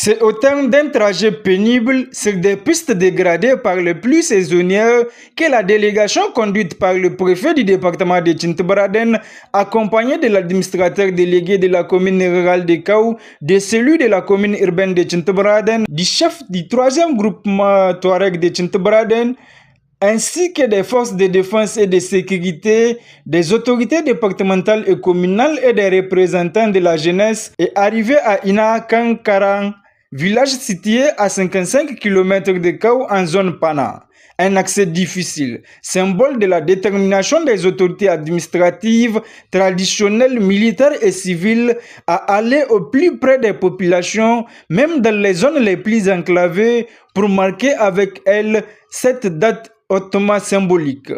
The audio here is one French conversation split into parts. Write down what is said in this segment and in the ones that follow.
C'est au terme d'un trajet pénible sur des pistes dégradées par les pluies saisonnières que la délégation conduite par le préfet du département de Tintabraden, accompagné de l'administrateur délégué de la commune rurale de Kaou, des cellules de la commune urbaine de Tintabraden, du chef du 3e groupement Touareg de Tintabraden, ainsi que des forces de défense et de sécurité, des autorités départementales et communales et des représentants de la jeunesse, est arrivé à Ina Kankarang, village situé à 55 km de Kaou en zone Pana. Un accès difficile, symbole de la détermination des autorités administratives, traditionnelles, militaires et civiles à aller au plus près des populations, même dans les zones les plus enclavées, pour marquer avec elles cette date hautement symbolique.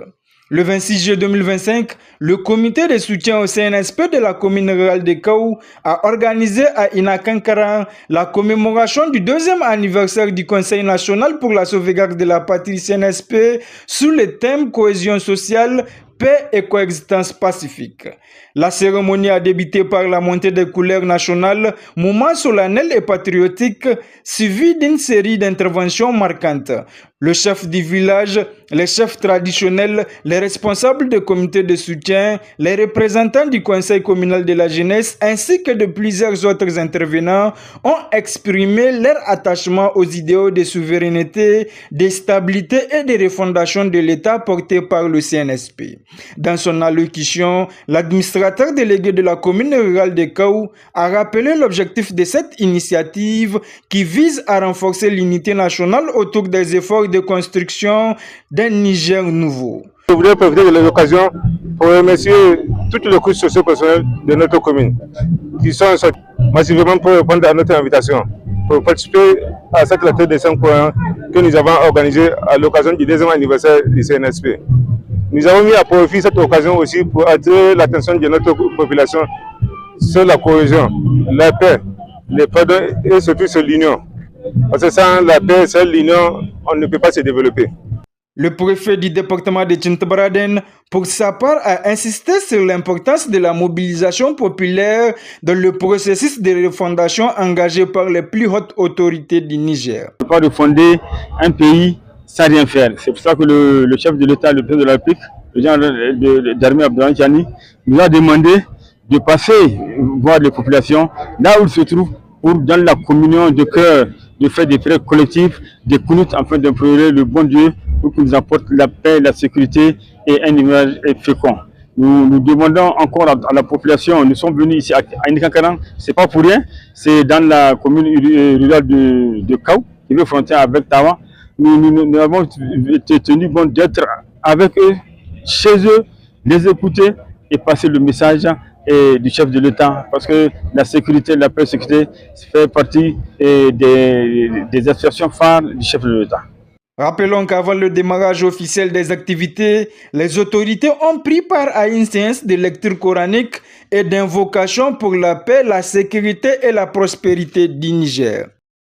Le 26 juillet 2025, le comité de soutien au CNSP de la commune rurale de Kaou a organisé à Inakankara la commémoration du 2e anniversaire du Conseil national pour la sauvegarde de la patrie CNSP sous le thème cohésion sociale, paix et coexistence pacifique. La cérémonie a débuté par la montée des couleurs nationales, moment solennel et patriotique, suivi d'une série d'interventions marquantes. Le chef du village, les chefs traditionnels, les responsables des comités de soutien, les représentants du conseil communal de la jeunesse ainsi que de plusieurs autres intervenants ont exprimé leur attachement aux idéaux de souveraineté, de stabilité et de refondation de l'État portés par le CNSP. Dans son allocution, l'administrateur délégué de la commune rurale de Kaou a rappelé l'objectif de cette initiative qui vise à renforcer l'unité nationale autour des efforts de construction d'un Niger nouveau. Je voudrais profiter de l'occasion pour remercier toutes les couches socio-personnelles de notre commune qui sont massivement pour répondre à notre invitation pour participer à cette lecture des 5 points que nous avons organisée à l'occasion du 2e anniversaire du CNSP. Nous avons mis à profit cette occasion aussi pour attirer l'attention de notre population sur la cohésion, la paix, le pardon et surtout sur l'union. Parce que sans la paix, sans l'union, on ne peut pas se développer. Le préfet du département de Tintabraden, pour sa part, a insisté sur l'importance de la mobilisation populaire dans le processus de refondation engagé par les plus hautes autorités du Niger. On ne peut pas refonder un pays sans rien faire. C'est pour ça que le chef de l'État, le président de la République, le général d'armée Abdoulaye Tiani, nous a demandé de passer voir les populations là où ils se trouvent pour, dans la communion de cœur, de faire des prières collectives, des kunuts afin d'implorer le bon Dieu pour qu'il nous apporte la paix, la sécurité et un image fécond. Nous demandons encore à la population, nous sommes venus ici à Inikankara, ce n'est pas pour rien, c'est dans la commune rurale de Kaou, qui est frontière avec Tawa. Nous avons été tenus bon d'être avec eux, chez eux, les écouter et passer le message du chef de l'État, parce que la sécurité, la paix et la sécurité fait partie des aspirations phares du chef de l'État. Rappelons qu'avant le démarrage officiel des activités, les autorités ont pris part à une séance de lecture coranique et d'invocation pour la paix, la sécurité et la prospérité du Niger.